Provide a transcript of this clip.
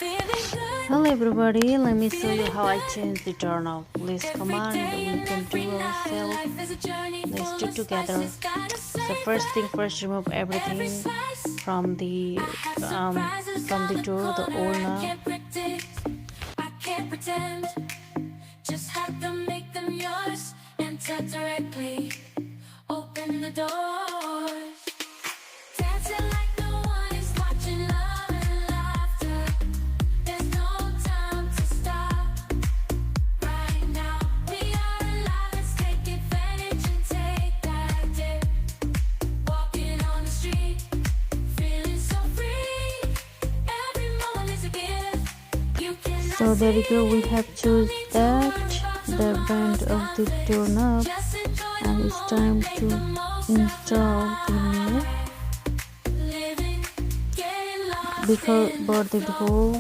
Hello everybody, let me show you how I change the doorknob. This command we can do ourselves. Let's do together. So first thing first, remove everything from the door, the old knob. Just have to make them yours. Enter directly. Open the door. Dancing like no one is watching. Love and laughter. There's no time to stop. Right now we are alive. Let's take advantage and take that dip. Walking on the street, feeling so free. Every moment is a gift. You can. So there you go. We have choose that the brand of the doorknob, and it's time to install the new. Before the